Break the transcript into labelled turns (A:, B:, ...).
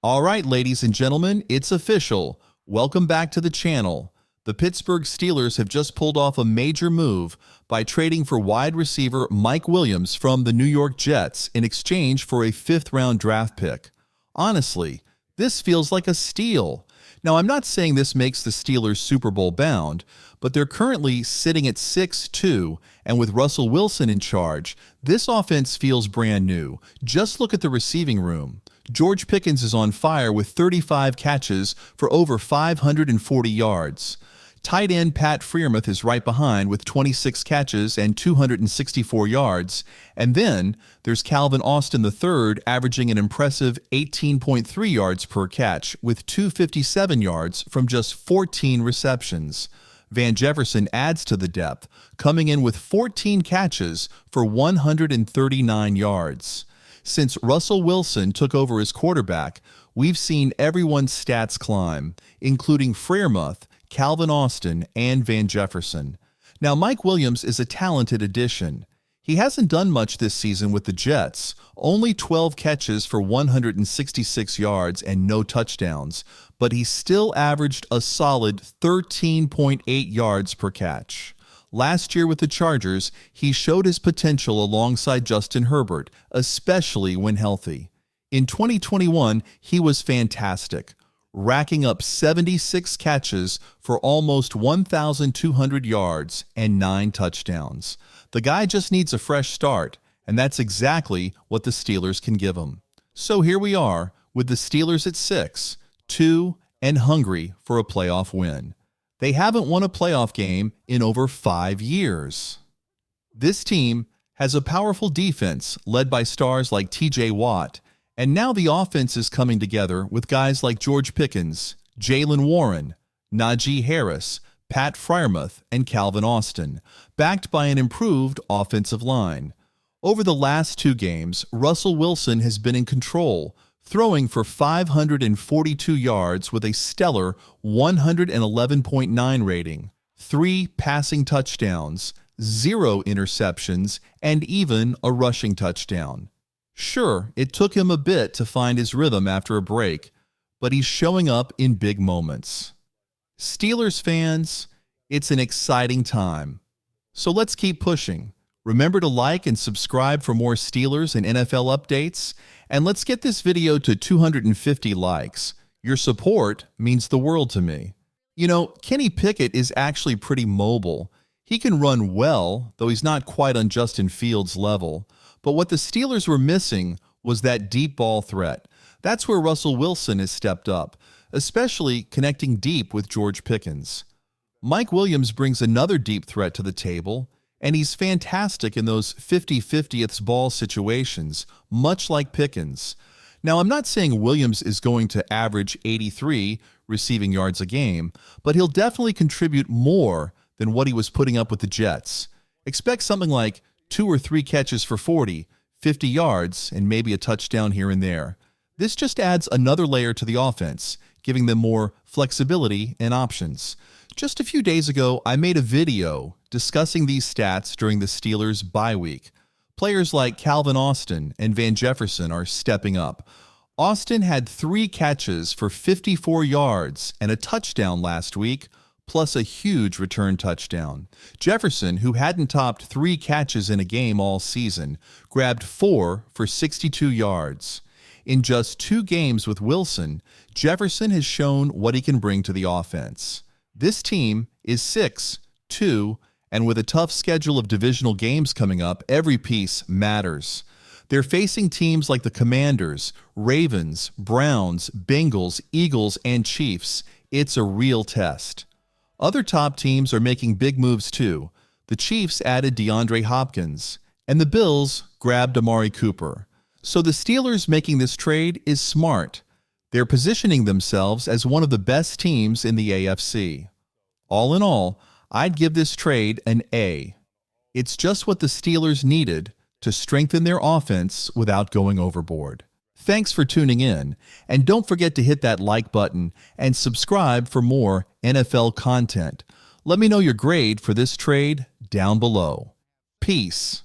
A: All right, ladies and gentlemen, it's official. Welcome back to the channel. The Pittsburgh Steelers have just pulled off a major move by trading for wide receiver Mike Williams from the New York Jets in exchange for a fifth-round draft pick. Honestly, this feels like a steal. Now, I'm not saying this makes the Steelers Super Bowl bound, but they're currently sitting at 6-2, and with Russell Wilson in charge, this offense feels brand new. Just look at the receiving room. George Pickens is on fire with 35 catches for over 540 yards. Tight end Pat Freiermuth is right behind with 26 catches and 264 yards. And then there's Calvin Austin III averaging an impressive 18.3 yards per catch with 257 yards from just 14 receptions. Van Jefferson adds to the depth, coming in with 14 catches for 139 yards. Since Russell Wilson took over as quarterback, we've seen everyone's stats climb, including Freiermuth, Calvin Austin, and Van Jefferson. Now, Mike Williams is a talented addition. He hasn't done much this season with the Jets, only 12 catches for 166 yards and no touchdowns, but he still averaged a solid 13.8 yards per catch. Last year with the Chargers, he showed his potential alongside Justin Herbert, especially when healthy. In 2021, he was fantastic, racking up 76 catches for almost 1,200 yards and 9 touchdowns. The guy just needs a fresh start, and that's exactly what the Steelers can give him. So here we are, with the Steelers at 6-2 and hungry for a playoff win. They haven't won a playoff game in over 5 years. This team has a powerful defense led by stars like T.J. Watt, and now the offense is coming together with guys like George Pickens, Jaylen Warren, Najee Harris, Pat Freiermuth, and Calvin Austin, backed by an improved offensive line. Over the last 2 games, Russell Wilson has been in control, throwing for 542 yards with a stellar 111.9 rating, 3 passing touchdowns, 0 interceptions, and even a rushing touchdown. Sure, it took him a bit to find his rhythm after a break, but he's showing up in big moments. Steelers fans, it's an exciting time. So let's keep pushing. Remember to like and subscribe for more Steelers and NFL updates, and let's get this video to 250 likes. Your support means the world to me. You know, Kenny Pickett is actually pretty mobile. He can run well, though he's not quite on Justin Fields' level. But what the Steelers were missing was that deep ball threat. That's where Russell Wilson has stepped up, especially connecting deep with George Pickens. Mike Williams brings another deep threat to the table, and he's fantastic in those 50-50th ball situations, much like Pickens. Now, I'm not saying Williams is going to average 83 receiving yards a game, but he'll definitely contribute more than what he was putting up with the Jets. Expect something like 2 or 3 catches for 40, 50 yards, and maybe a touchdown here and there. This just adds another layer to the offense, giving them more flexibility and options. Just a few days ago, I made a video discussing these stats during the Steelers' bye week. Players like Calvin Austin and Van Jefferson are stepping up. Austin had 3 catches for 54 yards and a touchdown last week, plus a huge return touchdown. Jefferson, who hadn't topped 3 catches in a game all season, grabbed 4 for 62 yards. In just 2 games with Wilson, Jefferson has shown what he can bring to the offense. This team is 6-2, and with a tough schedule of divisional games coming up, every piece matters. They're facing teams like the Commanders, Ravens, Browns, Bengals, Eagles, and Chiefs. It's a real test. Other top teams are making big moves too. The Chiefs added DeAndre Hopkins, and the Bills grabbed Amari Cooper. So the Steelers making this trade is smart. They're positioning themselves as one of the best teams in the AFC. All in all, I'd give this trade an A. It's just what the Steelers needed to strengthen their offense without going overboard. Thanks for tuning in, and don't forget to hit that like button and subscribe for more NFL content. Let me know your grade for this trade down below. Peace.